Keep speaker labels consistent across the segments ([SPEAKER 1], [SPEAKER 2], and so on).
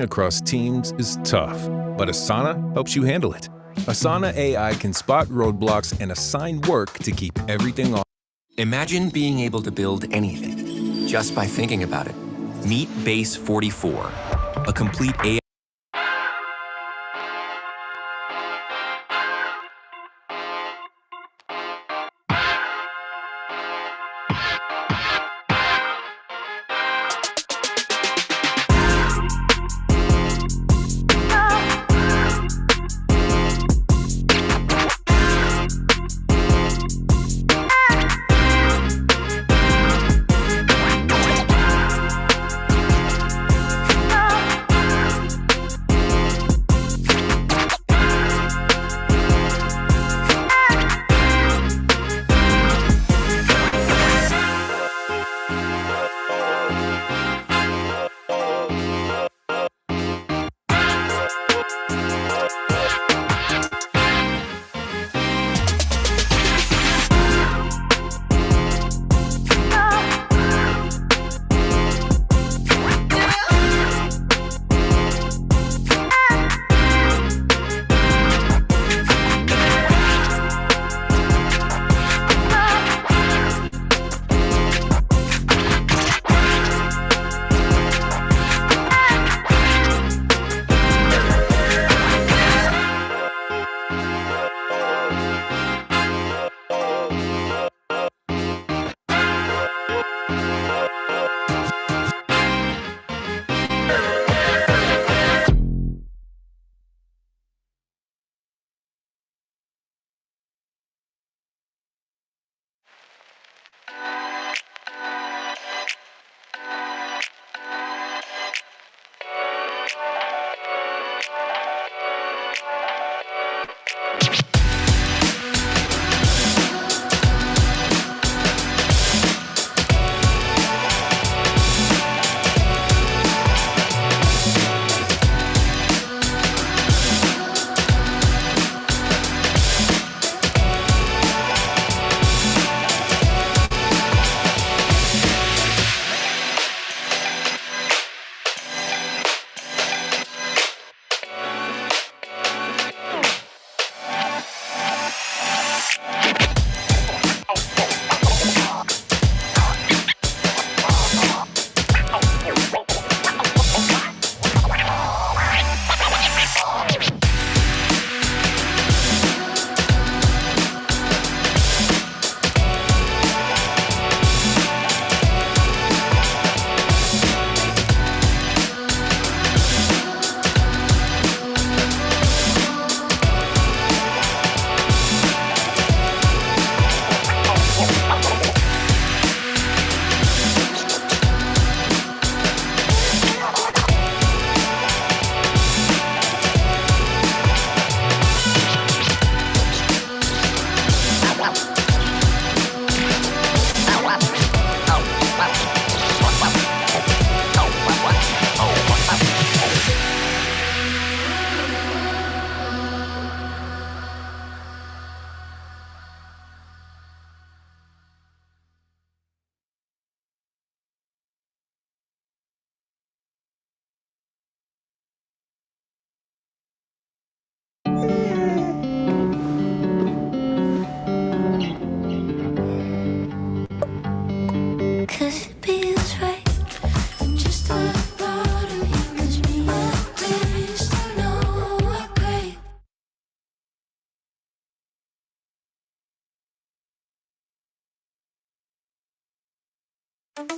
[SPEAKER 1] across teams is tough, but Asana helps you handle it. Asana AI can spot roadblocks and assign work to keep everything on.
[SPEAKER 2] Imagine being able to build anything just by thinking about it. Meet Base 44, a complete AI.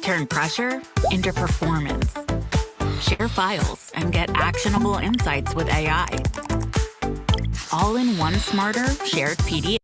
[SPEAKER 3] Turn pressure into performance. Share files and get actionable insights with AI. All in one smarter, shared PDF.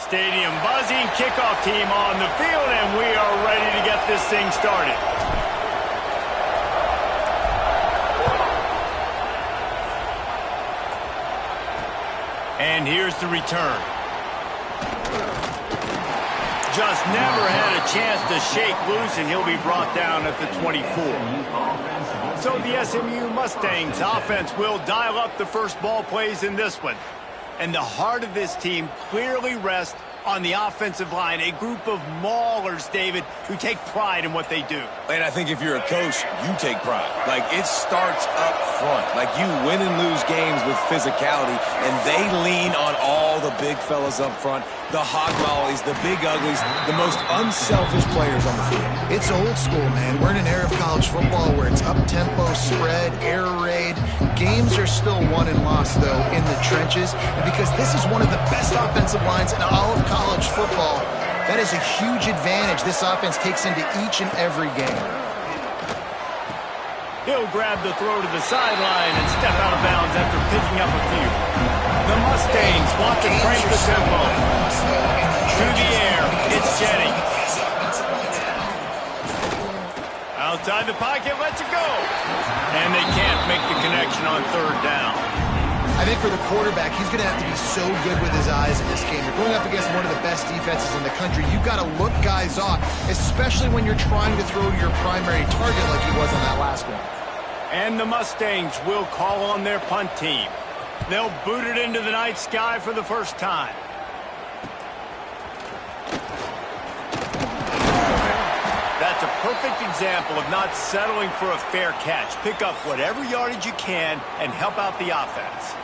[SPEAKER 4] Stadium buzzing, kickoff team on the field, and we are ready to get this thing started. And here's the return. Just never had a chance to shake loose, and he'll be brought down at the 24. So the SMU Mustangs offense will dial up the first ball plays in this one. And the heart of this team clearly rests on the offensive line, a group of maulers, David, who take pride in what they do.
[SPEAKER 5] And I think if you're a coach, you take pride. Like, it starts up front. Like, you win and lose games with physicality, and they lean on all the big fellas up front, the hog mollies, the big uglies, the most unselfish players on the field.
[SPEAKER 6] It's old school, man. We're in an era of college football where it's up-tempo, spread, air raid. Games are still won and lost, though, in the trenches. And because this is one of the best offensive lines in all of college football, that is a huge advantage this offense takes into each and every game.
[SPEAKER 4] He'll grab the throw to the sideline and step out of bounds after picking up a few. The Mustangs want to crank the tempo. Through the air, it's Jennings. Outside the pocket, lets it go. And they can't make the connection on third down.
[SPEAKER 6] I think for the quarterback, he's going to have to be so good with his eyes in this game. You're going up against one of the best defenses in the country. You've got to look guys off, especially when you're trying to throw your primary target like he was on that last one.
[SPEAKER 4] And the Mustangs will call on their punt team. They'll boot it into the night sky for the first time. That's a perfect example of not settling for a fair catch. Pick up whatever yardage you can and help out the offense.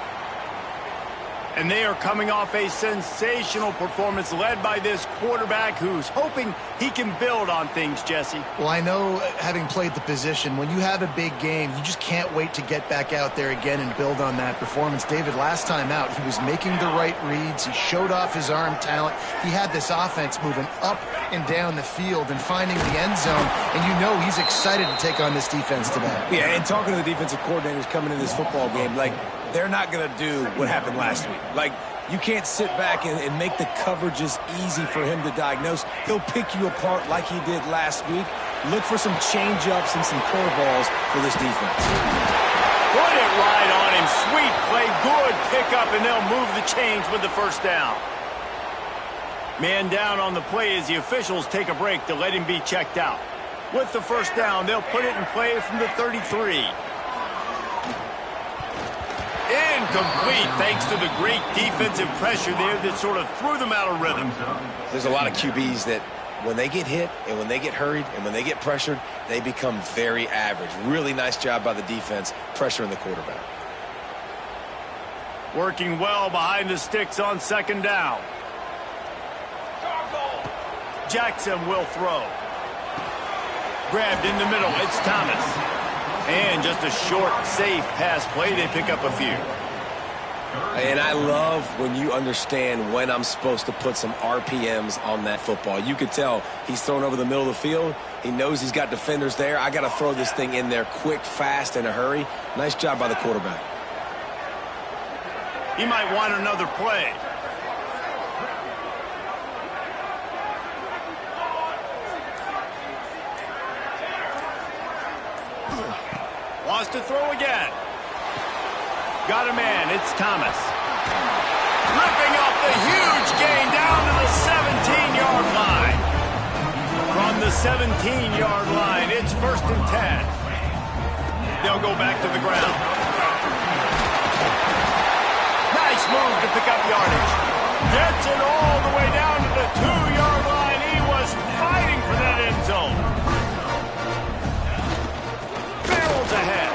[SPEAKER 4] And they are coming off a sensational performance led by this quarterback who's hoping he can build on things, Jesse.
[SPEAKER 6] Well, I know, having played the position, when you have a big game, you just can't wait to get back out there again and build on that performance. David, last time out, he was making the right reads. He showed off his arm talent. He had this offense moving up and down the field and finding the end zone. And you know he's excited to take on this defense today.
[SPEAKER 5] Yeah, and talking to the defensive coordinators coming in this football game, like, they're not going to do what happened last week. Like, you can't sit back and make the coverages easy for him to diagnose. He'll pick you apart like he did last week. Look for some change-ups and some curveballs for this defense.
[SPEAKER 4] Put it right on him. Sweet play, good pickup, and they'll move the chains with the first down. Man down on the play as the officials take a break to let him be checked out. With the first down, they'll put it in play from the 33. Incomplete, thanks to the great defensive pressure there that sort of threw them out of rhythm.
[SPEAKER 5] There's a lot of QBs that when they get hit and when they get hurried and when they get pressured, they become very average. Really nice job by the defense pressuring the quarterback.
[SPEAKER 4] Working well behind the sticks on second down. Jackson will throw. Grabbed in the middle, it's Thomas. And just a short, safe pass play, they pick up a few.
[SPEAKER 5] And I love when you understand when I'm supposed to put some RPMs on that football. You could tell he's thrown over the middle of the field. He knows he's got defenders there. I got to throw this thing in there quick, fast, in a hurry. Nice job by the quarterback.
[SPEAKER 4] He might want another play. Wants to throw again. Got a man, it's Thomas. Ripping off the huge gain down to the 17-yard line. From the 17-yard line, it's 1st and 10. They'll go back to the ground. Nice move to pick up yardage. Gets it all the way down to the 2-yard line. He was fighting for that end zone. Barrels ahead.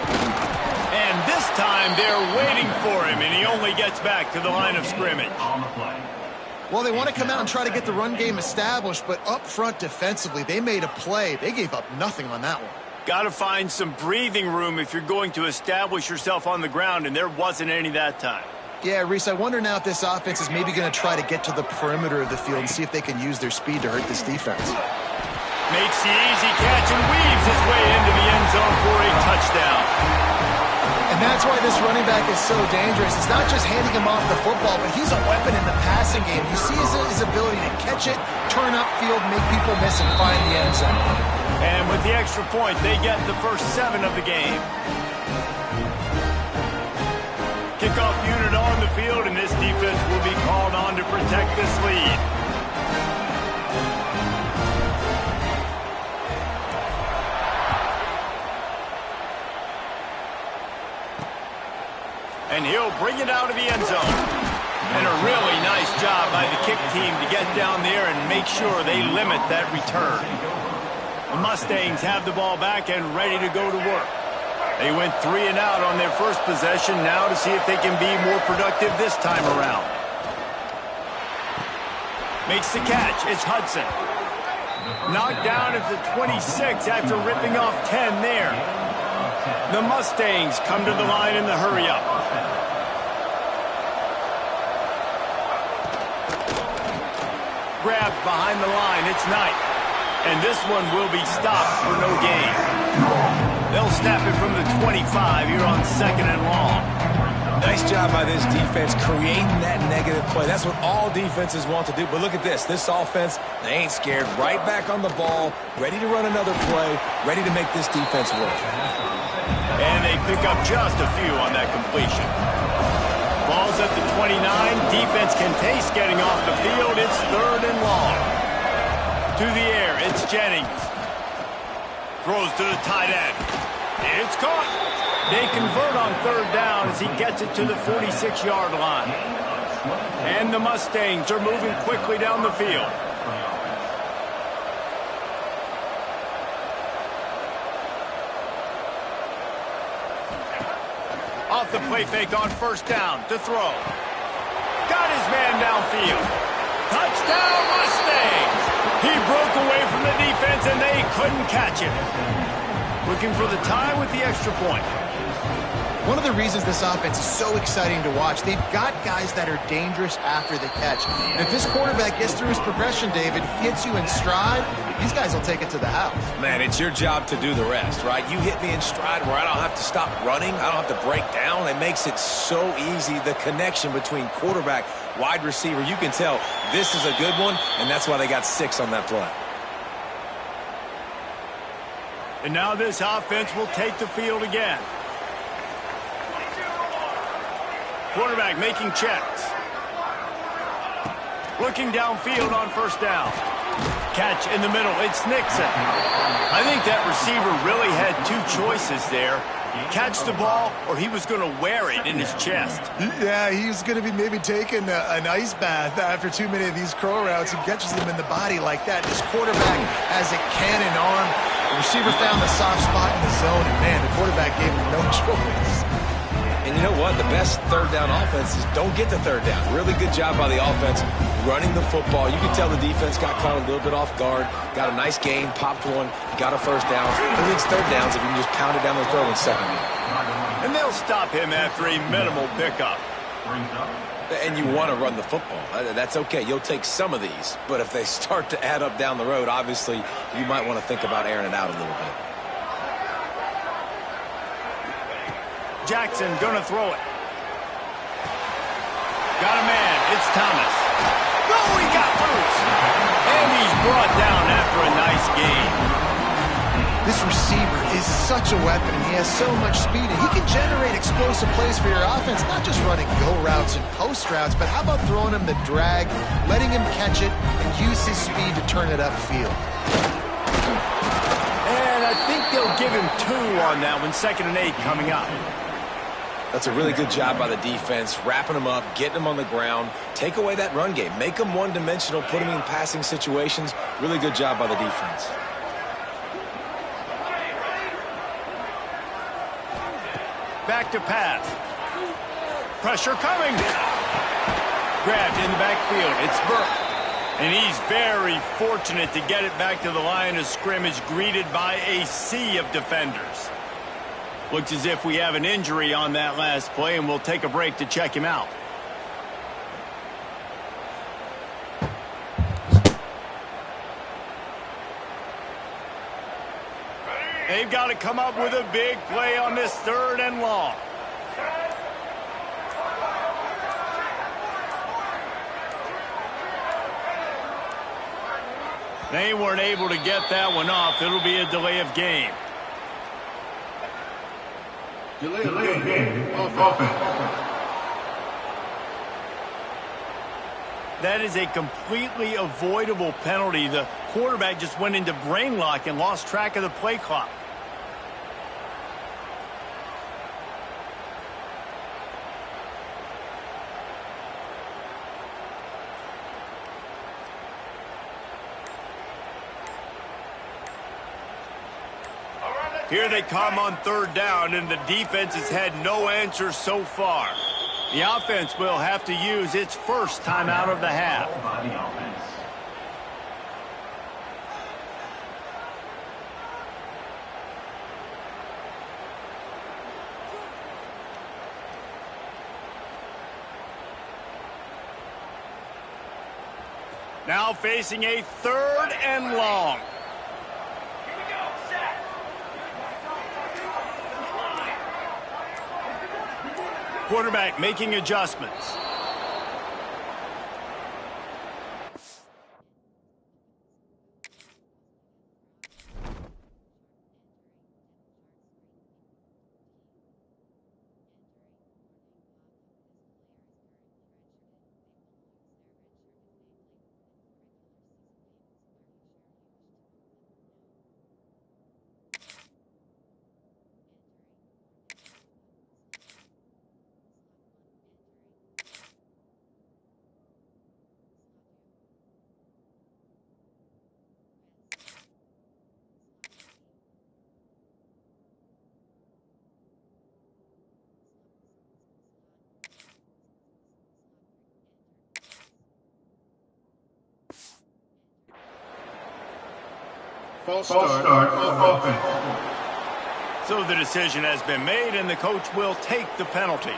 [SPEAKER 4] And this time they're waiting for him, and he only gets back to the line of scrimmage.
[SPEAKER 6] Well, they want to come out and try to get the run game established, but up front defensively, they made a play. They gave up nothing on that one.
[SPEAKER 4] Got to find some breathing room if you're going to establish yourself on the ground, and there wasn't any that time.
[SPEAKER 6] Yeah, Reese, I wonder now if this offense is maybe going to try to get to the perimeter of the field and see if they can use their speed to hurt this defense.
[SPEAKER 4] Makes the easy catch and weaves his way into the end zone for a touchdown.
[SPEAKER 6] And that's why this running back is so dangerous. It's not just handing him off the football, but he's a weapon in the passing game. You see his ability to catch it, turn upfield, make people miss, and find the end zone.
[SPEAKER 4] And with the extra point, they get the first 7 of the game. Kickoff unit on the field, and this defense will be called on to protect this lead. And he'll bring it out of the end zone. And a really nice job by the kick team to get down there and make sure they limit that return. The Mustangs have the ball back and ready to go to work. They went 3 and out on their first possession, now to see if they can be more productive this time around. Makes the catch. It's Hudson. Knocked down at the 26 after ripping off 10 there. The Mustangs come to the line in the hurry-up. Grabbed behind the line. It's Knight. And this one will be stopped for no gain. They'll snap it from the 25 here on 2nd and long.
[SPEAKER 5] Nice job by this defense creating that negative play. That's what all defenses want to do. But look at this. This offense, they ain't scared. Right back on the ball, ready to run another play, ready to make this defense work.
[SPEAKER 4] And they pick up just a few on that completion. Ball's at the 29. Defense can taste getting off the field. It's 3rd and long. To the air, it's Jennings. Throws to the tight end. It's caught. They convert on 3rd down as he gets it to the 46-yard line. And the Mustangs are moving quickly down the field. Off the play fake on 1st down to throw. Got his man downfield. Touchdown Mustangs! He broke away from the defense and they couldn't catch him. Looking for the tie with the extra point.
[SPEAKER 6] One of the reasons this offense is so exciting to watch, they've got guys that are dangerous after the catch. And if this quarterback gets through his progression, David, hits you in stride, these guys will take it to the house.
[SPEAKER 5] Man, it's your job to do the rest, right? You hit me in stride where I don't have to stop running. I don't have to break down. It makes it so easy. The connection between quarterback, wide receiver, you can tell this is a good one, and that's why they got 6 on that play.
[SPEAKER 4] And now this offense will take the field again. Quarterback making checks. Looking downfield on 1st down. Catch in the middle. It's Nixon. I think that receiver really had 2 choices there. Catch the ball, or he was going to wear it in his chest.
[SPEAKER 6] Yeah, he's going to be maybe taking an ice bath after too many of these curl routes. He catches them in the body like that. This quarterback has a cannon arm. The receiver found the soft spot in the zone, and man, the quarterback gave him no choice.
[SPEAKER 5] And you know what? The best 3rd down offense is don't get to 3rd down. Really good job by the offense running the football. You can tell the defense got caught a little bit off guard. Got a nice gain, popped one, got a 1st down. Who needs 3rd downs if you can just pound it down the throat in 2nd down?
[SPEAKER 4] And they'll stop him after a minimal pickup.
[SPEAKER 5] And you want to run the football. That's okay. You'll take some of these. But if they start to add up down the road, obviously you might want to think about airing it out a little bit.
[SPEAKER 4] Jackson gonna throw it. Got a man. It's Thomas. Oh, he got loose. And he's brought down after a nice gain.
[SPEAKER 6] This receiver is such a weapon, and he has so much speed, and he can generate explosive plays for your offense, not just running go routes and post routes, but how about throwing him the drag, letting him catch it, and use his speed to turn it upfield.
[SPEAKER 4] And I think they'll give him 2 on that one. 2nd and 8 coming up.
[SPEAKER 5] That's a really good job by the defense, wrapping them up, getting them on the ground. Take away that run game. Make them one-dimensional, put them in passing situations. Really good job by the defense.
[SPEAKER 4] Back to pass. Pressure coming. Grabbed in the backfield. It's Burke. And he's very fortunate to get it back to the line of scrimmage, greeted by a sea of defenders. Looks as if we have an injury on that last play, and we'll take a break to check him out. They've got to come up with a big play on this 3rd and long. They weren't able to get that one off. It'll be a delay of game.
[SPEAKER 7] Delay of game. Offense.
[SPEAKER 4] That is a completely avoidable penalty. The quarterback just went into brain lock and lost track of the play clock. Here they come on third down, and the defense has had no answers so far. The offense will have to use its first timeout of the half. Now facing a 3rd and long. Quarterback making adjustments.
[SPEAKER 7] False start offense.
[SPEAKER 4] So the decision has been made, and the coach will take the penalty.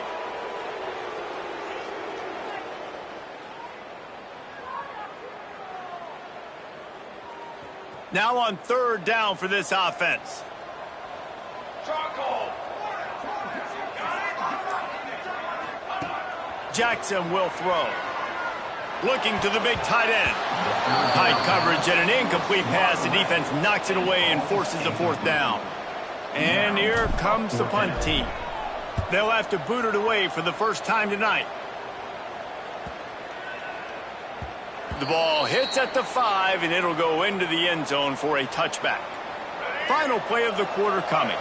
[SPEAKER 4] Now on 3rd down for this offense. Jackson will throw. Looking to the big tight end. Tight coverage and an incomplete pass. The defense knocks it away and forces a 4th down. And here comes the punt team. They'll have to boot it away for the first time tonight. The ball hits at the 5, and it'll go into the end zone for a touchback. Final play of the quarter coming.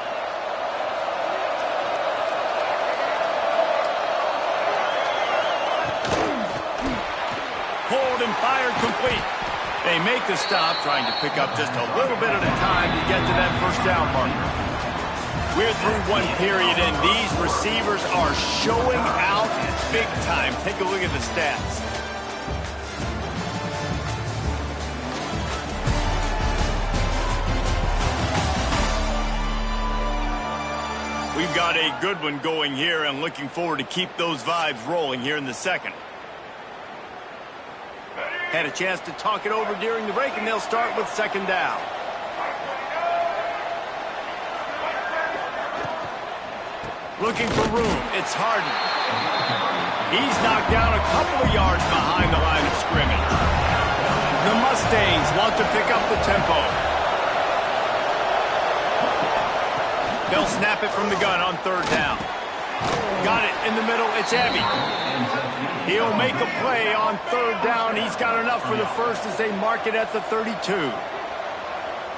[SPEAKER 4] Pulled and fired complete. They make the stop, trying to pick up just a little bit at a time to get to that first down marker. We're through one period, and these receivers are showing out big time. Take a look at the stats. We've got a good one going here, and looking forward to keep those vibes rolling here in the second. Had a chance to talk it over during the break, and they'll start with 2nd down. Looking for room. It's Harden. He's knocked down a couple of yards behind the line of scrimmage. The Mustangs want to pick up the tempo. They'll snap it from the gun on 3rd down. Got it in the middle. It's Evie. He'll make a play on 3rd down. He's got enough for the first as they mark it at the 32.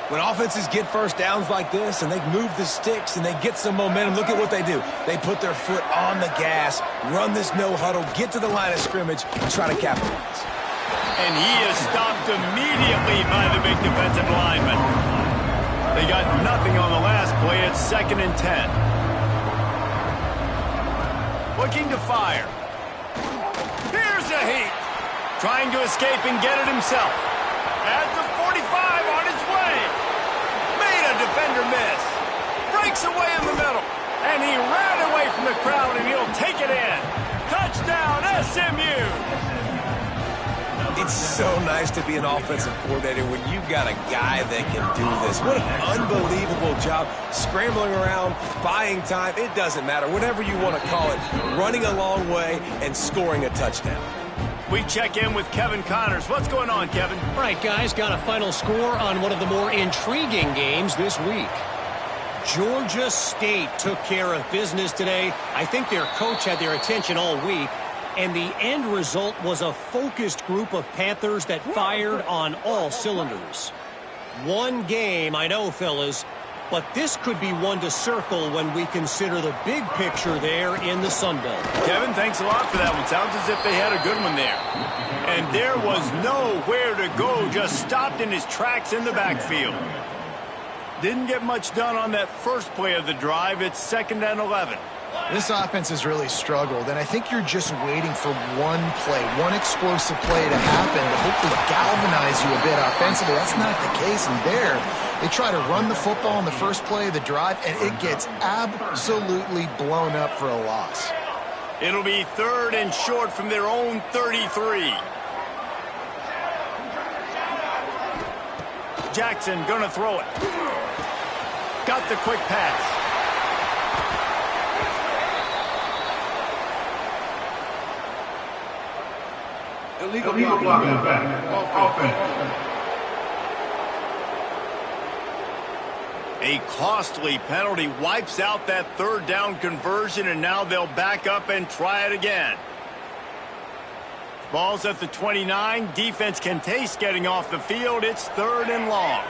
[SPEAKER 5] When offenses get first downs like this and they move the sticks and they get some momentum, look at what they do. They put their foot on the gas, run this no huddle, get to the line of scrimmage, and try to capitalize.
[SPEAKER 4] And he is stopped immediately by the big defensive lineman. They got nothing on the last play. It's 2nd and 10. Looking to fire. Here's a heat. Trying to escape and get it himself. At the 45 on his way. Made a defender miss. Breaks away in the middle. And he ran away from the crowd, and he'll take it in. Touchdown, SMU.
[SPEAKER 5] It's so nice to be an offensive coordinator when you got a guy that can do this. What an unbelievable job. Scrambling around, buying time, it doesn't matter. Whatever you want to call it, running a long way and scoring a touchdown.
[SPEAKER 4] We check in with Kevin Connors. What's going on, Kevin?
[SPEAKER 8] All right, guys, got a final score on one of the more intriguing games this week. Georgia State took care of business today. I think their coach had their attention all week, and the end result was a focused group of Panthers that fired on all cylinders. One game, I know, fellas, but this could be one to circle when we consider the big picture there in the Sun Belt.
[SPEAKER 4] Kevin, thanks a lot for that one. Sounds as if they had a good one there. And there was nowhere to go, just stopped in his tracks in the backfield. Didn't get much done on that first play of the drive. It's 2nd and 11.
[SPEAKER 6] This offense has really struggled, and I think you're just waiting for one play, one explosive play to happen to hopefully galvanize you a bit offensively. That's not the case, and there they try to run the football in the first play of the drive, and it gets absolutely blown up for a loss.
[SPEAKER 4] It'll be 3rd and short from their own 33. Jackson gonna throw it. Got the quick pass.
[SPEAKER 7] Illegal blocking back. Offense.
[SPEAKER 4] A costly penalty wipes out that 3rd down conversion, and now they'll back up and try it again. Ball's at the 29. Defense can taste getting off the field. It's 3rd and long.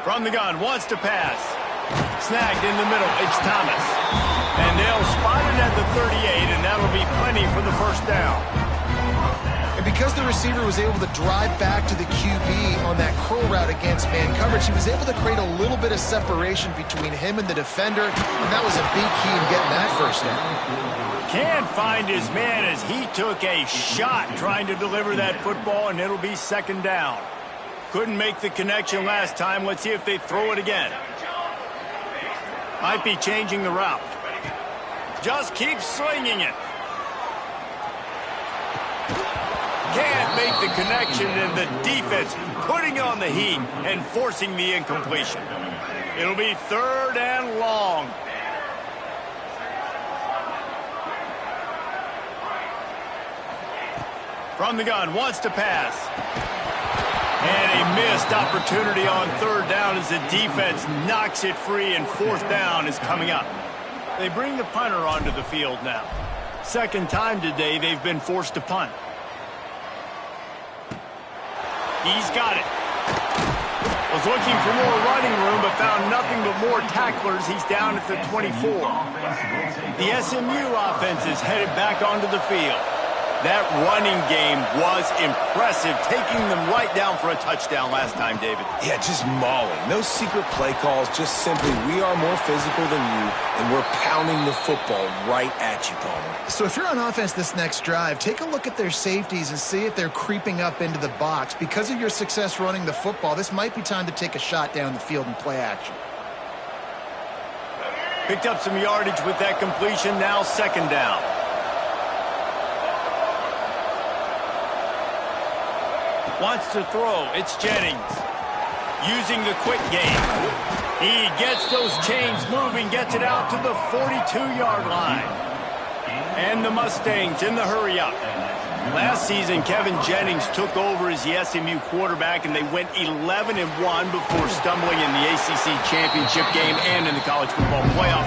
[SPEAKER 4] From the gun, wants to pass. Snagged in the middle. It's Thomas. And they'll spot it at the 38, and that'll be plenty for the 1st down.
[SPEAKER 6] And because the receiver was able to drive back to the QB on that curl route against man coverage, he was able to create a little bit of separation between him and the defender, and that was a big key in getting that 1st down.
[SPEAKER 4] Can't find his man as he took a shot trying to deliver that football, and it'll be 2nd down. Couldn't make the connection last time. Let's see if they throw it again. Might be changing the route. Just keep slinging it. Can't make the connection, and the defense putting on the heat and forcing the incompletion. It'll be 3rd and long. From the gun, wants to pass. And a missed opportunity on 3rd down as the defense knocks it free, and 4th down is coming up. They bring the punter onto the field now. 2nd time today they've been forced to punt. He's got it. Was looking for more running room, but found nothing but more tacklers. He's down at the 24. The SMU offense is headed back onto the field. That running game was impressive, taking them right down for a touchdown last time, David.
[SPEAKER 5] Yeah, just mauling. No secret play calls, just simply we are more physical than you, and we're pounding the football right at you, Palmer.
[SPEAKER 6] So if you're on offense this next drive, take a look at their safeties and see if they're creeping up into the box. Because of your success running the football, this might be time to take a shot down the field and play action.
[SPEAKER 4] Picked up some yardage with that completion, now 2nd down. Wants to throw. It's Jennings. Using the quick game. He gets those chains moving, gets it out to the 42-yard line. And the Mustangs in the hurry-up. Last season, Kevin Jennings took over as the SMU quarterback, and they went 11-1 before stumbling in the ACC championship game and in the college football playoff.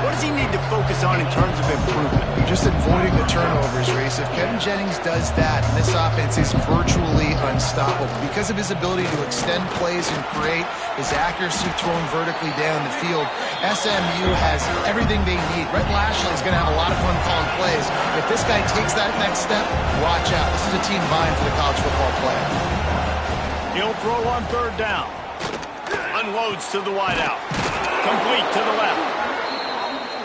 [SPEAKER 4] What does he need to focus on in terms of improvement?
[SPEAKER 6] Just avoiding the turnovers, Reese. If Kevin Jennings does that, this offense is virtually unstoppable. Because of his ability to extend plays and create his accuracy throwing vertically down the field, SMU has everything they need. Rhett Lashley is going to have a lot of fun calling plays. If this guy takes that next step, watch out. This is a team vying for the college football playoff.
[SPEAKER 4] He'll throw on 3rd down. Unloads to the wideout. Complete to the left.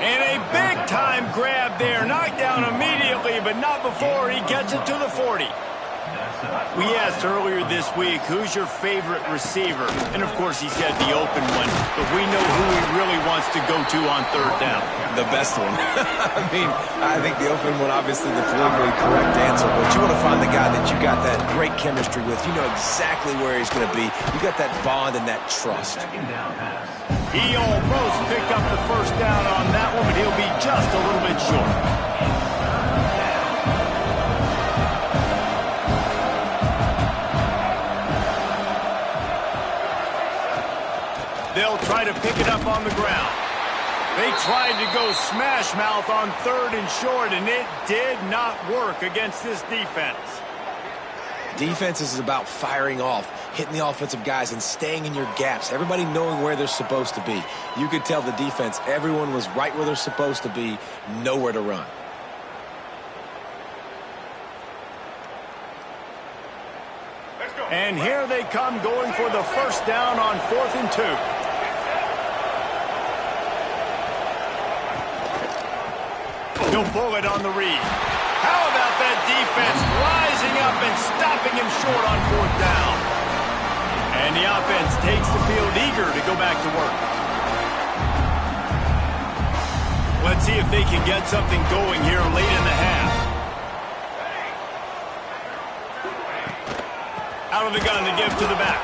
[SPEAKER 4] And a big-time grab there. Knocked down immediately, but not before he gets it to the 40. We asked earlier this week, who's your favorite receiver? And, of course, he said the open one. But we know who he really wants to go to on 3rd down.
[SPEAKER 5] The best one. I think the open one, obviously the politically correct answer, but you want to find the guy that you got that great chemistry with. You know exactly where he's going to be. You got that bond and that trust.
[SPEAKER 4] He almost picked up the 1st down on that one, but he'll be just just a little bit short. They'll try to pick it up on the ground. They tried to go smash mouth on 3rd and short, and it did not work against this defense.
[SPEAKER 5] Defense is about firing off, hitting the offensive guys, and staying in your gaps. Everybody knowing where they're supposed to be. You could tell the defense, everyone was right where they're supposed to be, nowhere to run.
[SPEAKER 4] And here they come going for the first down on 4th and 2. He'll pull it on the read. How about that defense rising up and stopping him short on 4th down? And the offense takes the field eager to go back to work. Let's see if they can get something going here late in the half. Out of the gun to give to the back.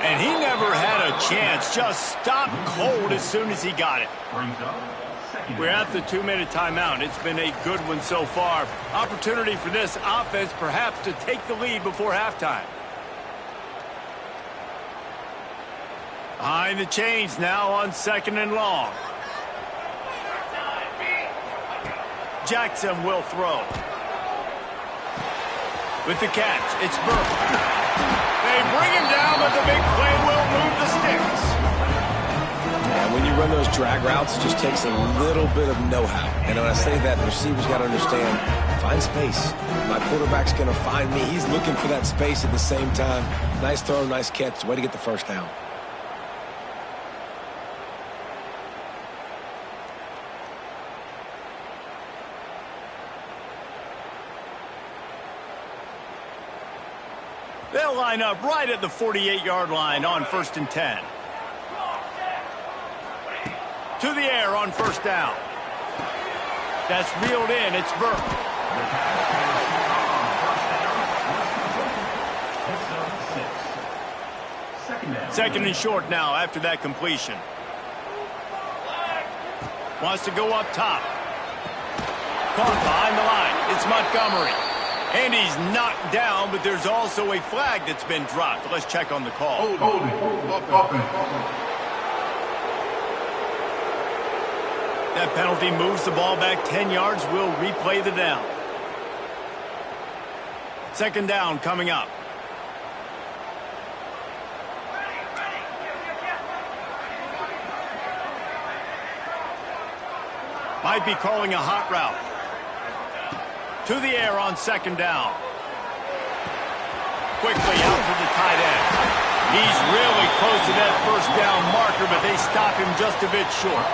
[SPEAKER 4] And he never had a chance. Just stopped cold as soon as he got it. We're at the 2-minute timeout. It's been a good one so far. Opportunity for this offense perhaps to take the lead before halftime. Behind the chains now on 2nd and long. Jackson will throw. With the catch, it's Burke. They bring him down, but the big play will move the sticks.
[SPEAKER 5] And when you run those drag routes, it just takes a little bit of know-how. And when I say that, the receivers got to understand, find space. My quarterback's going to find me. He's looking for that space at the same time. Nice throw, nice catch. Way to get the first down.
[SPEAKER 4] They'll line up right at the 48-yard line on 1st and 10. To the air on 1st down. That's reeled in. It's Burke. Second and short now after that completion. Wants to go up top. Caught behind the line. It's Montgomery. And he's knocked down, but there's also a flag that's been dropped. Let's check on the call. That penalty moves the ball back 10 yards. We'll replay the down. 2nd down coming up. Might be calling a hot route. To the air on 2nd down. Quickly out to the tight end. He's really close to that 1st down marker, but they stop him just a bit short.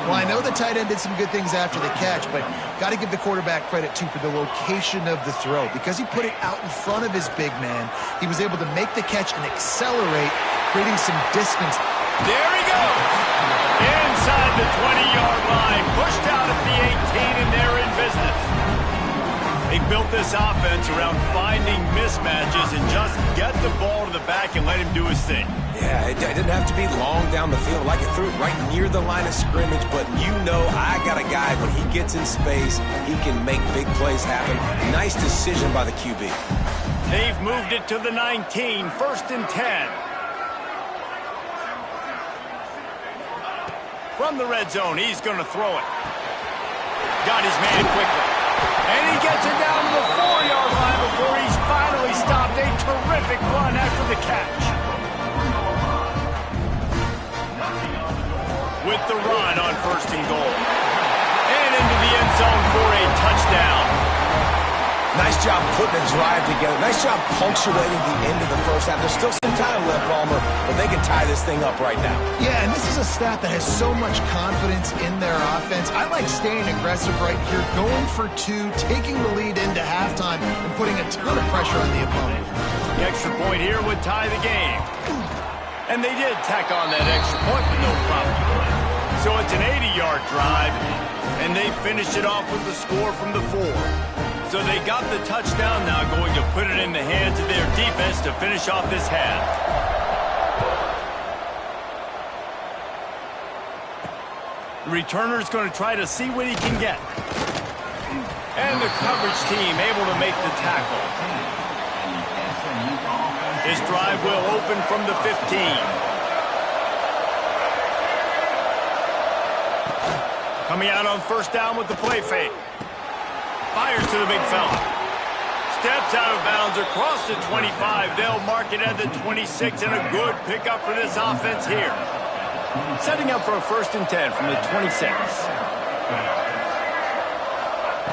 [SPEAKER 6] Well, I know the tight end did some good things after the catch, but got to give the quarterback credit, too, for the location of the throw. Because he put it out in front of his big man, he was able to make the catch and accelerate, creating some distance.
[SPEAKER 4] There he goes! Inside the 20-yard line, pushed out at the 18, and they're in business. They built this offense around finding mismatches and just get the ball to the back and let him do his thing.
[SPEAKER 5] Yeah, it didn't have to be long down the field. Like it threw it right near the line of scrimmage, but you know I got a guy, when he gets in space, he can make big plays happen. Nice decision by the QB.
[SPEAKER 4] They've moved it to the 19, 1st and 10. From the red zone, he's going to throw it. Got his man quickly. And he gets it down to the 4-yard line before he's finally stopped. A terrific run after the catch. With the run on 1st and goal. And into the end zone for a touchdown.
[SPEAKER 5] Nice job putting a drive together. Nice job punctuating the end of the first half. There's still some time left, Palmer, but they can tie this thing up right now.
[SPEAKER 6] Yeah, and this is a staff that has so much confidence in their offense. I like staying aggressive right here, going for 2, taking the lead into halftime, and putting a ton of pressure on the opponent.
[SPEAKER 4] The extra point here would tie the game. And they did tack on that extra point with no problem. So it's an 80-yard drive, and they finished it off with the score from the 4. So they got the touchdown, now going to put it in the hands of their defense to finish off this half. The returner's going to try to see what he can get. And the coverage team able to make the tackle. This drive will open from the 15. Coming out on first down with the play fake. Fires to the big fella. Steps out of bounds across the 25. They'll mark it at the 26, and a good pickup for this offense here. Setting up for a 1st and 10 from the 26.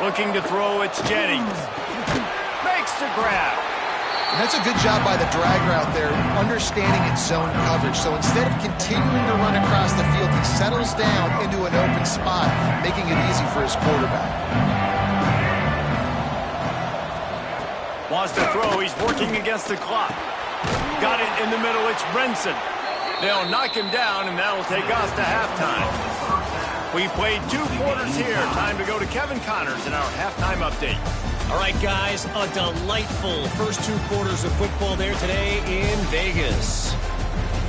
[SPEAKER 4] Looking to throw, it's Jennings. Makes the grab.
[SPEAKER 6] And that's a good job by the drag route there, understanding its zone coverage. So instead of continuing to run across the field, he settles down into an open spot, making it easy for his quarterback.
[SPEAKER 4] Wants to throw. He's working against the clock. Got it in the middle. It's Brinson. They'll knock him down, and that'll take us to halftime. We played 2 quarters here. Time to go to Kevin Connors in our halftime update.
[SPEAKER 8] All right, guys, a delightful first 2 quarters of football there today in Vegas.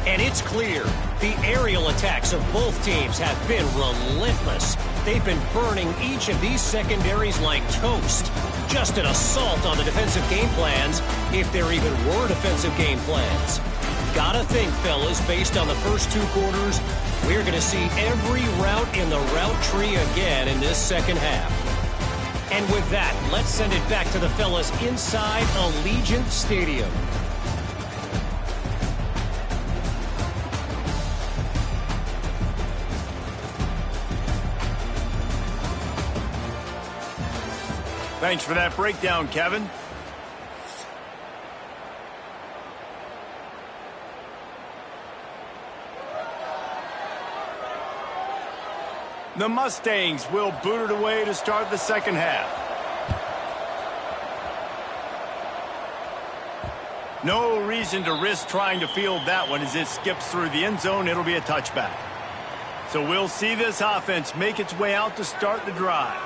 [SPEAKER 8] And it's clear the aerial attacks of both teams have been relentless. They've been burning each of these secondaries like toast. Just an assault on the defensive game plans, if there even were defensive game plans. Gotta think, fellas, based on the first 2 quarters, we're going to see every route in the route tree again in this second half. And with that, let's send it back to the fellas inside Allegiant Stadium.
[SPEAKER 4] Thanks for that breakdown, Kevin. The Mustangs will boot it away to start the second half. No reason to risk trying to field that one as it skips through the end zone. It'll be a touchback. So we'll see this offense make its way out to start the drive.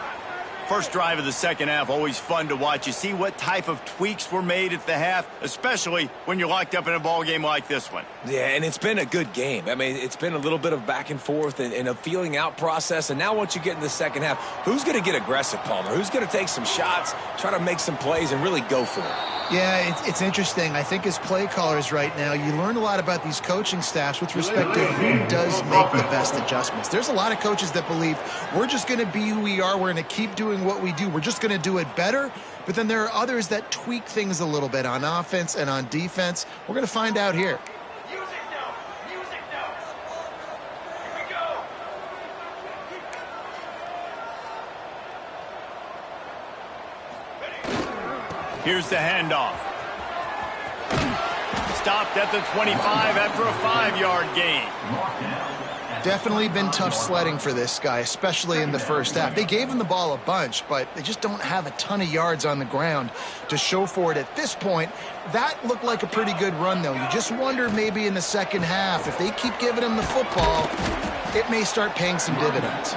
[SPEAKER 4] First drive of the second half, always fun to watch. You see what type of tweaks were made at the half, especially when you're locked up in a ball game like this one.
[SPEAKER 5] Yeah, and it's been a good game. I mean, it's been a little bit of back and forth and a feeling out process. And now once you get in the second half, who's going to get aggressive, Palmer? Who's going to take some shots, try to make some plays, and really go for it?
[SPEAKER 6] Yeah, it's interesting. I think as play callers right now, you learn a lot about these coaching staffs with respect to who does make the best adjustments. There's a lot of coaches that believe we're just going to be who we are. We're going to keep doing what we do. We're just going to do it better. But then there are others that tweak things a little bit on offense and on defense. We're going to find out here.
[SPEAKER 4] Here's the handoff. Stopped at the 25 after a 5-yard gain.
[SPEAKER 6] Definitely been tough sledding for this guy, especially in the first half. They gave him the ball a bunch, but they just don't have a ton of yards on the ground to show for it at this point. That looked like a pretty good run, though. You just wonder maybe in the second half, if they keep giving him the football, it may start paying some dividends.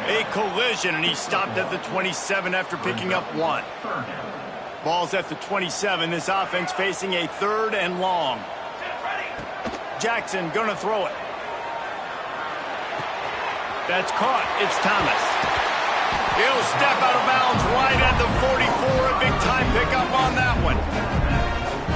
[SPEAKER 4] A collision, and he stopped at the 27 after picking up 1. Ball's at the 27. This offense facing a 3rd and long. Jackson gonna throw it. That's caught. It's Thomas. He'll step out of bounds right at the 44. A big-time pickup on that one.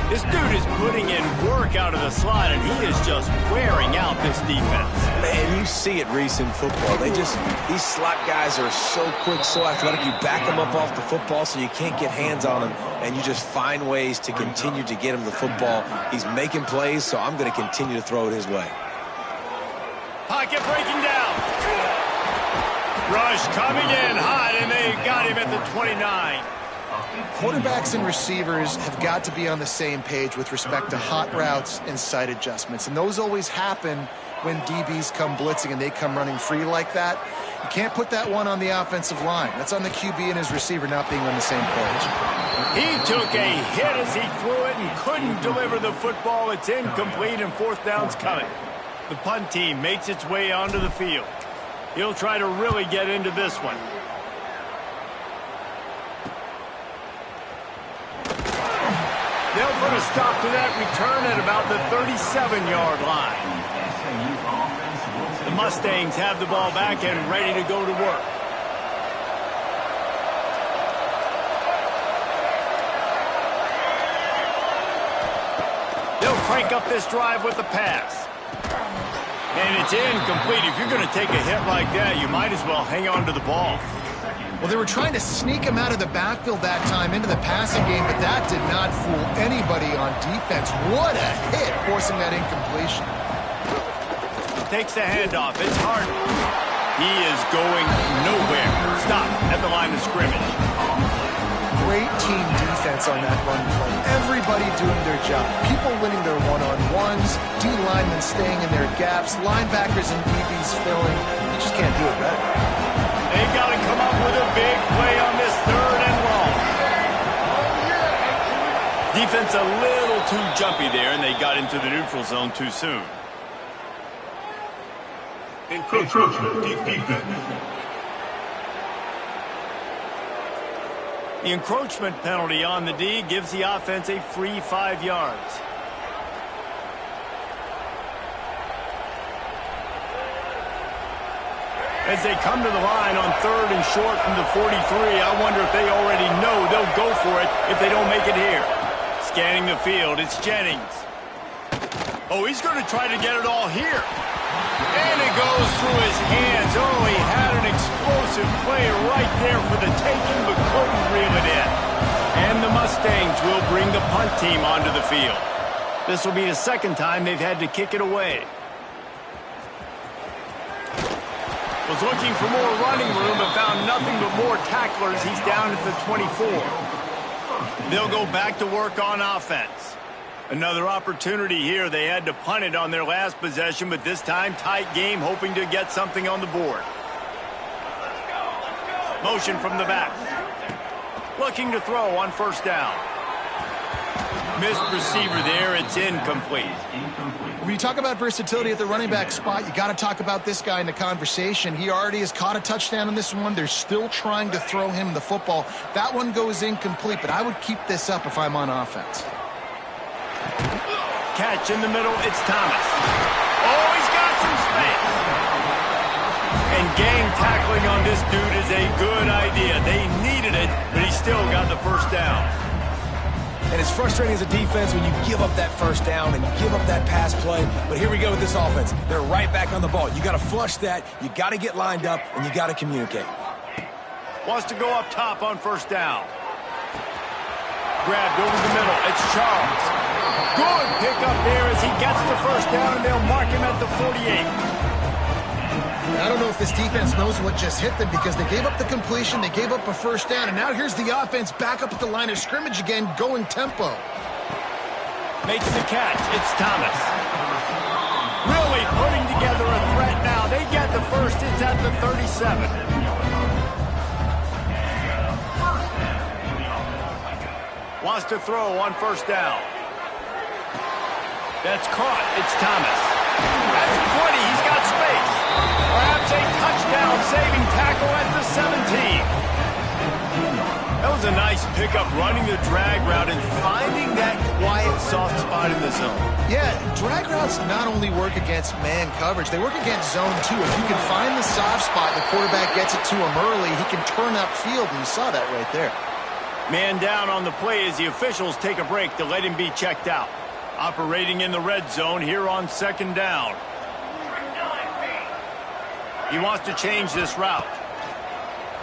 [SPEAKER 4] This dude is putting in work out of the slot, and he is just wearing out this defense.
[SPEAKER 5] Man, you see it, Reese, in football. These slot guys are so quick, so athletic. You back them up off the football so you can't get hands on them, and you just find ways to continue to get him the football. He's making plays, so I'm going to continue to throw it his way.
[SPEAKER 4] Pocket breaking down. Rush coming in hot, and they got him at the 29.
[SPEAKER 6] Quarterbacks and receivers have got to be on the same page with respect to hot routes and sight adjustments. And those always happen when DBs come blitzing and they come running free like that. You can't put that one on the offensive line. That's on the QB and his receiver not being on the same page.
[SPEAKER 4] He took a hit as he threw it and couldn't deliver the football. It's incomplete, and 4th down's coming. The punt team makes its way onto the field. He'll try to really get into this one. They'll put a stop to that return at about the 37-yard line. The Mustangs have the ball back and ready to go to work. They'll crank up this drive with the pass. And it's incomplete. If you're going to take a hit like that, you might as well hang on to the ball.
[SPEAKER 6] Well, they were trying to sneak him out of the backfield that time into the passing game, but that did not fool anybody on defense. What a hit, forcing that incompletion.
[SPEAKER 4] Takes the handoff. It's Harden. He is going nowhere. Stop at the line of scrimmage.
[SPEAKER 6] Great team defense on that run play. Everybody doing their job. People winning their one-on-ones, D linemen staying in their gaps, linebackers and DBs filling. You just can't do it better.
[SPEAKER 4] They got to come up with a big play on this 3rd and long. Defense a little too jumpy there, and they got into the neutral zone too soon.
[SPEAKER 7] Encroachment, deep defense.
[SPEAKER 4] The encroachment penalty on the D gives the offense a free 5 yards. As they come to the line on 3rd and short from the 43, I wonder if they already know they'll go for it if they don't make it here. Scanning the field, it's Jennings. Oh, he's going to try to get it all here. And it goes through his hands. Oh, he had an explosive play right there for the taking, but couldn't reel it in. And the Mustangs will bring the punt team onto the field. This will be the 2nd time they've had to kick it away. Was looking for more running room but found nothing but more tacklers. He's down at the 24. They'll go back to work on offense. Another opportunity here. They had to punt it on their last possession, but this time tight game, hoping to get something on the board. Motion from the back. Looking to throw on 1st down. Missed receiver there. It's incomplete.
[SPEAKER 6] When you talk about versatility at the running back spot, you got to talk about this guy in the conversation. He already has caught a touchdown on this one. They're still trying to throw him the football. That one goes incomplete, but I would keep this up if I'm on offense.
[SPEAKER 4] Catch in the middle, it's Thomas. Oh, he's got some space. And gang tackling on this dude is a good idea. They needed it, but he still got the 1st down.
[SPEAKER 5] And it's frustrating as a defense when you give up that 1st down and you give up that pass play. But here we go with this offense. They're right back on the ball. You got to flush that, you got to get lined up, and you got to communicate.
[SPEAKER 4] Wants to go up top on 1st down. Grabbed over the middle, it's Charles. Good pickup there as he gets the 1st down, and they'll mark him at the 48.
[SPEAKER 6] I don't know if this defense knows what just hit them because they gave up the completion, they gave up a 1st down, and now here's the offense back up at the line of scrimmage again, going tempo.
[SPEAKER 4] Makes the catch. It's Thomas. Really putting together a threat now. They get the 1st. It's at the 37. Wants to throw on 1st down. That's caught. It's Thomas. That's 20. He's got space. Perhaps a touchdown-saving tackle at the 17. That was a nice pickup, running the drag route and finding that quiet, soft spot in the zone.
[SPEAKER 6] Yeah, drag routes not only work against man coverage, they work against zone too. If you can find the soft spot, the quarterback gets it to him early, he can turn upfield, and you saw that right there.
[SPEAKER 4] Man down on the play as the officials take a break to let him be checked out. Operating in the red zone here on 2nd down. He wants to change this route.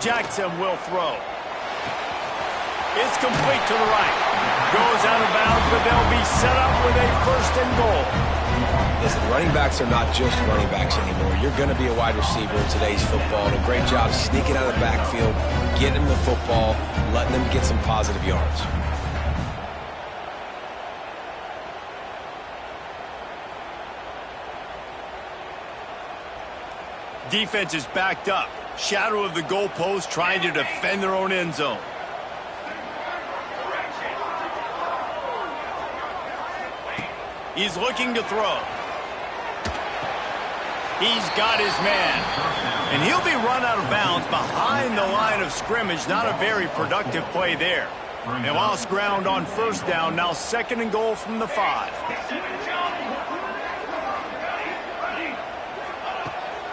[SPEAKER 4] Jackson will throw. It's complete to the right. Goes out of bounds, but they'll be set up with a 1st and goal.
[SPEAKER 5] Listen, running backs are not just running backs anymore. You're going to be a wide receiver in today's football. And a great job sneaking out of the backfield, getting them the football, letting them get some positive yards.
[SPEAKER 4] Defense is backed up. Shadow of the goalpost, trying to defend their own end zone. He's looking to throw. He's got his man. And he'll be run out of bounds behind the line of scrimmage. Not a very productive play there. They lost ground on 1st down. Now 2nd and goal from the 5.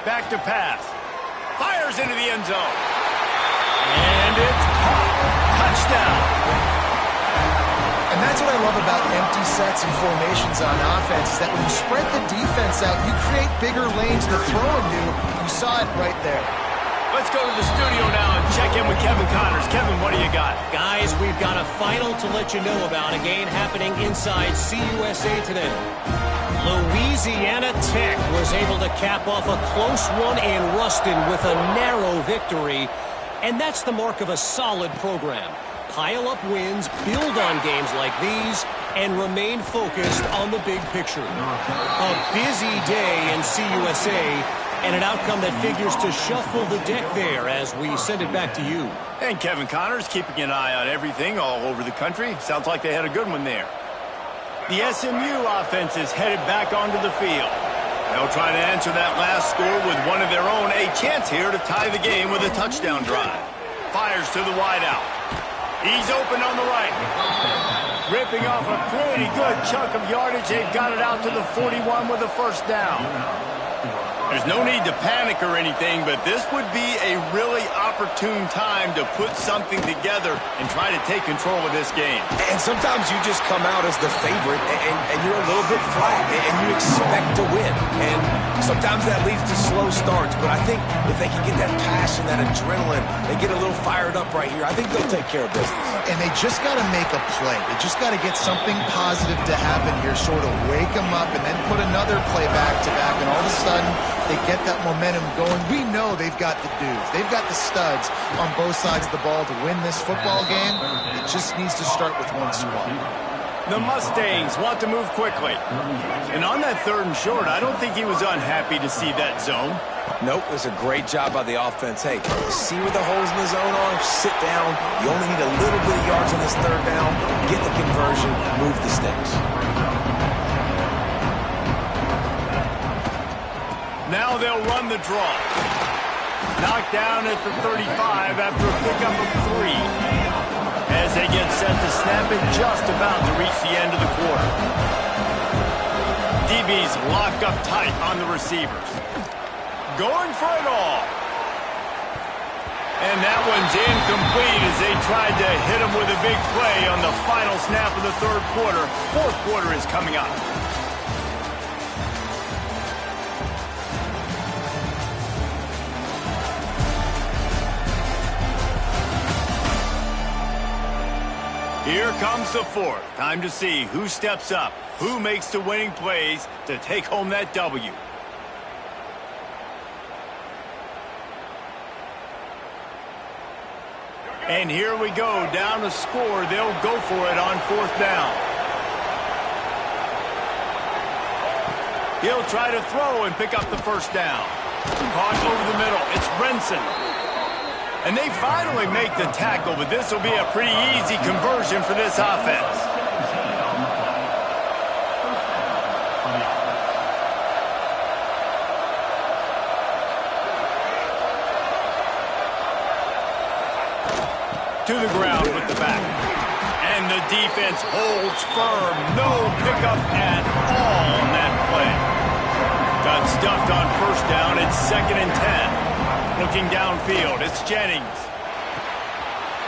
[SPEAKER 4] Back to pass. Fires into the end zone. And it's caught. Touchdown.
[SPEAKER 6] And that's what I love about empty sets and formations on offense, is that when you spread the defense out, you create bigger lanes to throw into. You saw it right there.
[SPEAKER 4] Let's go to the studio now and check in with Kevin Connors. Kevin, what do you got?
[SPEAKER 8] Guys, we've got a final to let you know about, a game happening inside CUSA today. Louisiana Tech was able to cap off a close one in Ruston with a narrow victory, and that's the mark of a solid program. Pile up wins, build on games like these, and remain focused on the big picture. A busy day in CUSA, and an outcome that figures to shuffle the deck there as we send it back to you.
[SPEAKER 4] And Kevin Connors keeping an eye on everything all over the country. Sounds like they had a good one there. The SMU offense is headed back onto the field. They'll try to answer that last score with one of their own. A chance here to tie the game with a touchdown drive. Fires to the wideout. He's open on the right. Ripping off a pretty good chunk of yardage. They've got it out to the 41 with a first down. There's no need to panic or anything, but this would be a really opportune time to put something together and try to take control of this game.
[SPEAKER 5] And sometimes you just come out as the favorite, and you're a little bit flat, and you expect to win. And sometimes that leads to slow starts, but I think if they can get that passion, that adrenaline, they get a little fired up right here, I think they'll take care of business.
[SPEAKER 6] And they just got to make a play. They just got to get something positive to happen here, sort of wake them up, and then put another play back-to-back, and all of a sudden they get that momentum going. We know they've got the dudes. They've got the studs on both sides of the ball to win this football game. It just needs to start with one spot.
[SPEAKER 4] The Mustangs want to move quickly. And on that 3rd and short, I don't think he was unhappy to see that zone.
[SPEAKER 5] Nope, it was a great job by the offense. Hey, see where the holes in the zone are? Sit down. You only need a little bit of yards on this 3rd down. Get the conversion. Move the sticks.
[SPEAKER 4] Now they'll run the draw. Knocked down at the 35 after a pickup of 3. As they get set to snap it, just about to reach the end of the quarter. DB's locked up tight on the receivers. Going for it all. And that one's incomplete as they tried to hit him with a big play on the final snap of the 3rd quarter. 4th quarter is coming up. Here comes the 4th. Time to see who steps up, who makes the winning plays to take home that W. And here we go, down to score. They'll go for it on 4th down. He'll try to throw and pick up the first down. Caught over the middle. It's Renson. And they finally make the tackle, but this will be a pretty easy conversion for this offense. To the ground with the back. And the defense holds firm. No pickup at all on that play. Got stuffed on first down. It's 2nd and 10. Looking downfield, it's Jennings.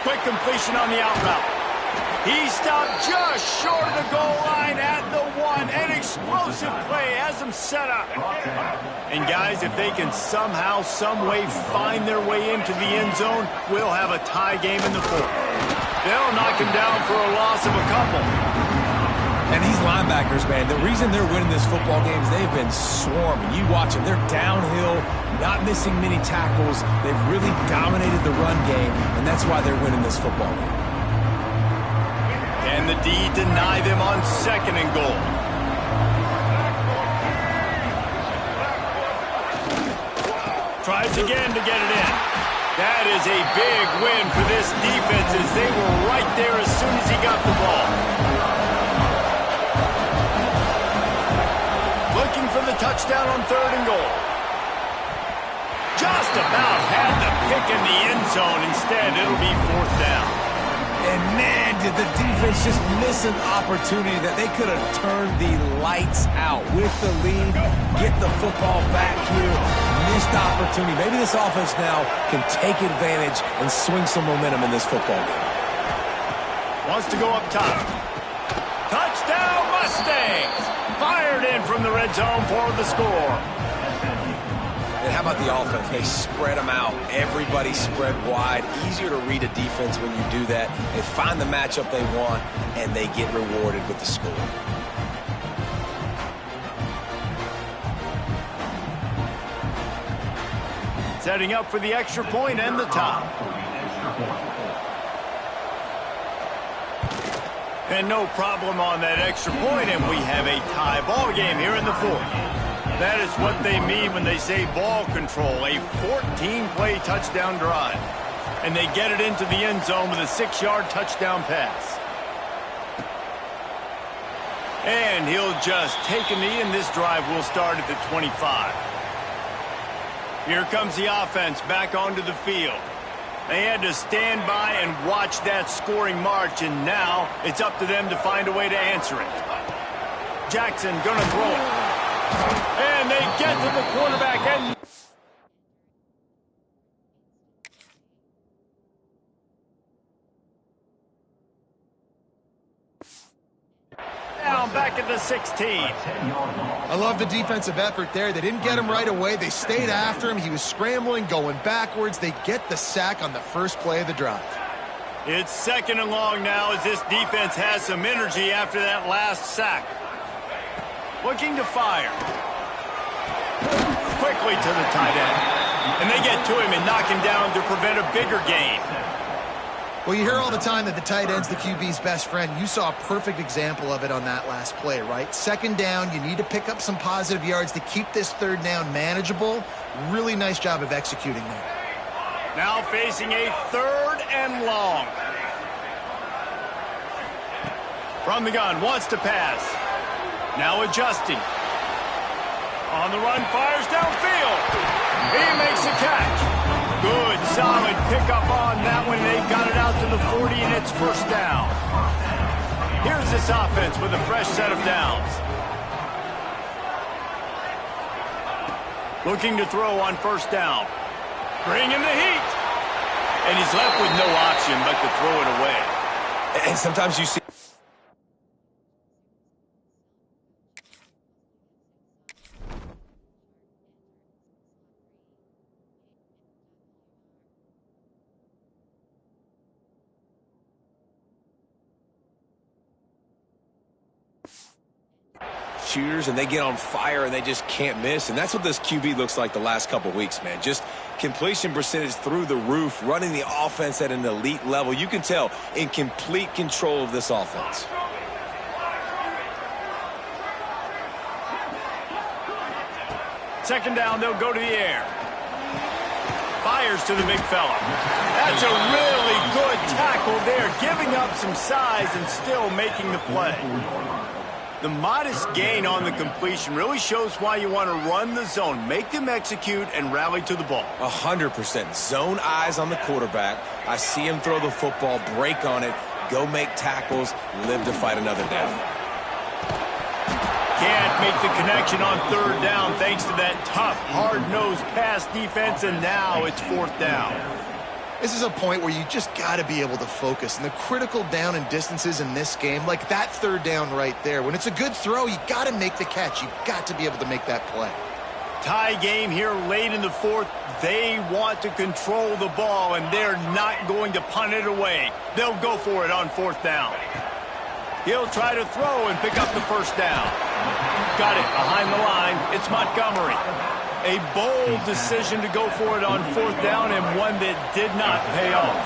[SPEAKER 4] Quick completion on the out route. He stopped just short of the goal line at the 1. An explosive play has him set up. And guys, if they can somehow, some way find their way into the end zone, we'll have a tie game in the 4th. They'll knock him down for a loss of a couple.
[SPEAKER 5] And these linebackers, man, the reason they're winning this football game is they've been swarming. You watch them. They're downhill, not missing many tackles. They've really dominated the run game, and that's why they're winning this football game.
[SPEAKER 4] Can the D deny them on 2nd and goal? Tries again to get it in. That is a big win for this defense as they were right there as soon as he got the ball. Looking for the touchdown on 3rd and goal. Just about had the pick in the end zone. Instead, it'll be 4th down.
[SPEAKER 5] And man, did the defense just miss an opportunity that they could have turned the lights out with the lead, get the football back here. Missed opportunity. Maybe this offense now can take advantage and swing some momentum in this football game.
[SPEAKER 4] Wants to go up top. Touchdown Mustangs! Fired in from the red zone for the score.
[SPEAKER 5] And how about the offense? They spread them out. Everybody spread wide. Easier to read a defense when you do that. They find the matchup they want, and they get rewarded with the score.
[SPEAKER 4] Setting up for the extra point and the top. And no problem on that extra point, and we have a tie ball game here in the fourth. That is what they mean when they say ball control, a 14-play touchdown drive. And they get it into the end zone with a 6-yard touchdown pass. And he'll just take a knee, and this drive will start at the 25. Here comes the offense back onto the field. They had to stand by and watch that scoring march, and now it's up to them to find a way to answer it. Jackson gonna throw it. And they get to the quarterback and down back at the 16.
[SPEAKER 6] I love the defensive effort there. They didn't get him right away. They stayed after him. He was scrambling, going backwards. They get the sack on the first play of the drive.
[SPEAKER 4] It's 2nd and long now as this defense has some energy after that last sack. Looking to fire. Quickly to the tight end. And they get to him and knock him down to prevent a bigger gain.
[SPEAKER 6] Well, you hear all the time that the tight end's the QB's best friend. You saw a perfect example of it on that last play, right? 2nd down, you need to pick up some positive yards to keep this 3rd down manageable. Really nice job of executing there.
[SPEAKER 4] Now facing a 3rd and long. From the gun, wants to pass. Now adjusting. On the run, fires downfield. He makes a catch. Good, solid pickup on that one. They got it out to the 40, and it's 1st down. Here's this offense with a fresh set of downs. Looking to throw on 1st down. Bringing the heat. And he's left with no option but to throw it away.
[SPEAKER 5] And sometimes you see... shooters, and they get on fire, and they just can't miss. And that's what this QB looks like the last couple weeks, man. Just completion percentage through the roof, running the offense at an elite level. You can tell in complete control of this offense.
[SPEAKER 4] Second down, they'll go to the air. Fires to the big fella. That's a really good tackle there, giving up some size and still making the play. The modest gain on the completion really shows why you want to run the zone, make them execute, and rally to the ball.
[SPEAKER 5] 100%. Zone eyes on the quarterback. I see him throw the football, break on it, go make tackles, live to fight another down.
[SPEAKER 4] Can't make the connection on 3rd down thanks to that tough, hard-nosed pass defense, and now it's 4th down.
[SPEAKER 6] This is a point where you just got to be able to focus. And the critical down and distances in this game, like that 3rd down right there, when it's a good throw, you got to make the catch. You've got to be able to make that play.
[SPEAKER 4] Tie game here late in the 4th. They want to control the ball, and they're not going to punt it away. They'll go for it on 4th down. He'll try to throw and pick up the 1st down. Got it behind the line. It's Montgomery. A bold decision to go for it on 4th down, and one that did not pay off.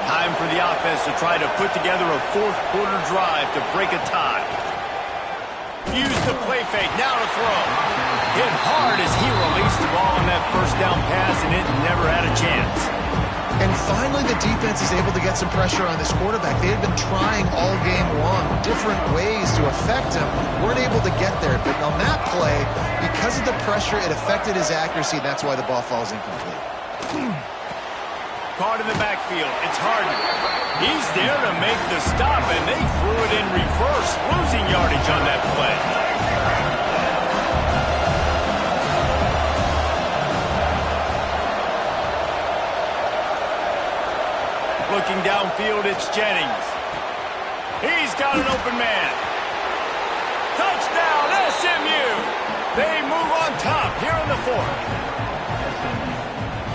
[SPEAKER 4] Time for the offense to try to put together a 4th quarter drive to break a tie. Use the play fake, now to throw. Hit hard as he released the ball on that 1st down pass, and it never had a chance.
[SPEAKER 6] And finally, the defense is able to get some pressure on this quarterback. They had been trying all game long different ways to affect him. Weren't able to get there. But on that play, because of the pressure, it affected his accuracy. And that's why the ball falls incomplete.
[SPEAKER 4] Caught in the backfield. It's Harden. He's there to make the stop, and they threw it in reverse, losing yardage on that play. Looking downfield, it's Jennings. He's got an open man. Touchdown, SMU! They move on top here in the fourth.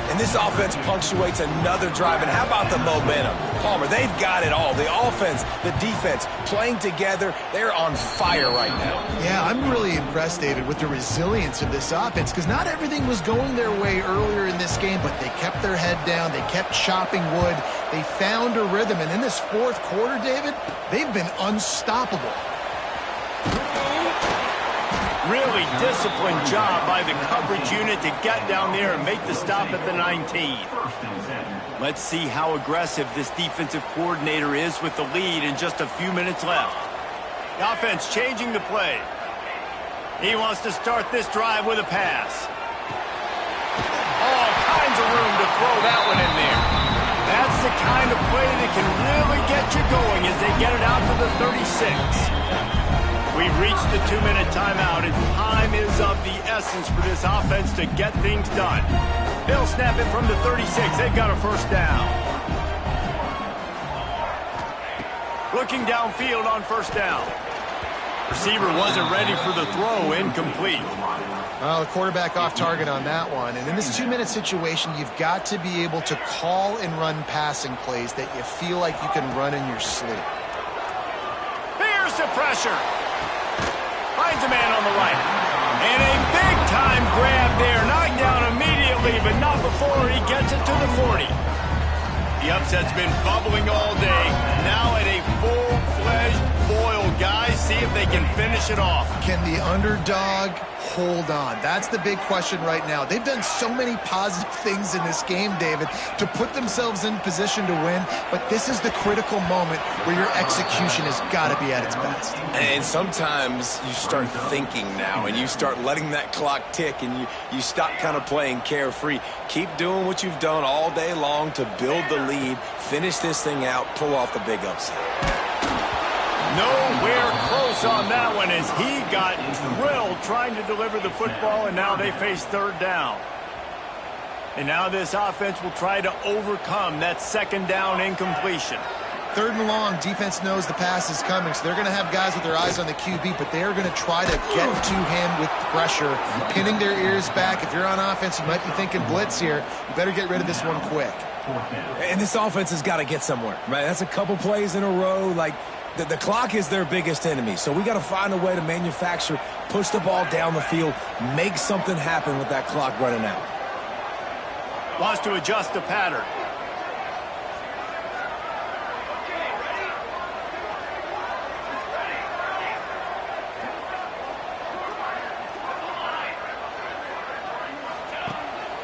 [SPEAKER 5] And this offense punctuates another drive. And how about the momentum? Palmer, they've got it all. The offense, the defense, playing together. They're on fire right now.
[SPEAKER 6] Yeah, I'm really impressed, David, with the resilience of this offense, because not everything was going their way earlier in this game, but they kept their head down. They kept chopping wood. They found a rhythm. And in this fourth quarter, David, they've been unstoppable.
[SPEAKER 4] Really disciplined job by the coverage unit to get down there and make the stop at the 19. Let's see how aggressive this defensive coordinator is with the lead in just a few minutes left. The offense changing the play. He wants to start this drive with a pass. All kinds of room to throw that one in there. That's the kind of play that can really get you going as they get it out to the 36. We've reached the 2-minute timeout, and time is of the essence for this offense to get things done. They'll snap it from the 36. They've got a first down. Looking downfield on first down. Receiver wasn't ready for the throw, incomplete.
[SPEAKER 6] Well, the quarterback off target on that one. And in this 2-minute situation, you've got to be able to call and run passing plays that you feel like you can run in your sleep.
[SPEAKER 4] Here's the pressure. Finds a man on the right. And a big-time grab there. Knocked down immediately, but not before he gets it to the 40. The upset's been bubbling all day. Now at a full-fledged boil, guys. See if they can finish it off.
[SPEAKER 6] Can the underdog hold on? That's the big question right now. They've done so many positive things in this game, David, to put themselves in position to win, but this is the critical moment where your execution has got to be at its best.
[SPEAKER 5] And sometimes you start thinking now, and you start letting that clock tick, and you stop kind of playing carefree. Keep doing what you've done all day long to build the lead, finish this thing out, pull off the big upset.
[SPEAKER 4] Nowhere close on that one as he got drilled trying to deliver the football, and now they face third down. And now this offense will try to overcome that second down incompletion.
[SPEAKER 6] Third and long, defense knows the pass is coming, so they're going to have guys with their eyes on the QB, but they're going to try to get to him with pressure, pinning their ears back. If you're on offense, you might be thinking blitz here. You better get rid of this one quick.
[SPEAKER 5] And this offense has got to get somewhere, right? That's a couple plays in a row. Like, the clock is their biggest enemy, so we got to find a way to manufacture, push the ball down the field, make something happen with that clock running out.
[SPEAKER 4] Wants to adjust the pattern.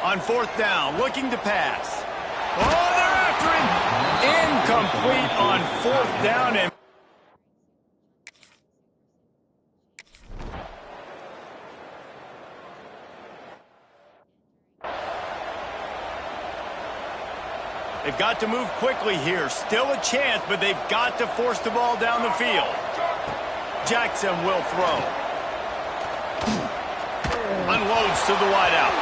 [SPEAKER 4] On fourth down, looking to pass. Oh, they're after him. Incomplete on fourth down. And they've got to move quickly here. Still a chance, but they've got to force the ball down the field. Jackson will throw. Unloads to the wideout.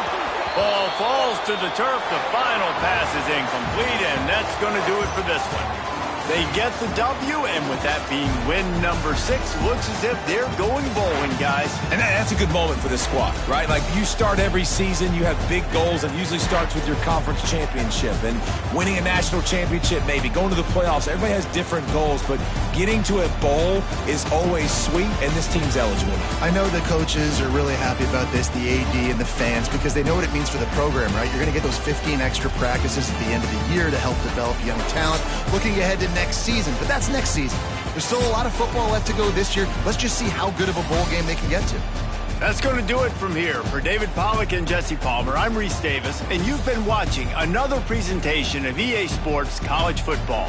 [SPEAKER 4] Ball falls to the turf. The final pass is incomplete, and that's going to do it for this one. They get the W, and with that being win number 6, looks as if they're going bowling, guys.
[SPEAKER 5] And that's a good moment for this squad, right? Like, you start every season, you have big goals, and it usually starts with your conference championship and winning a national championship, maybe going to the playoffs. Everybody has different goals, but getting to a bowl is always sweet, and this team's eligible.
[SPEAKER 6] I know the coaches are really happy about this, the AD and the fans, because they know what it means for the program, right? You're going to get those 15 extra practices at the end of the year to help develop young talent. Looking ahead to next season, but that's next season. There's still a lot of football left to go this year. Let's just see how good of a bowl game they can get to.
[SPEAKER 4] That's going to do it from here. For David Pollack and Jesse Palmer, I'm Reese Davis, and you've been watching another presentation of EA Sports College Football.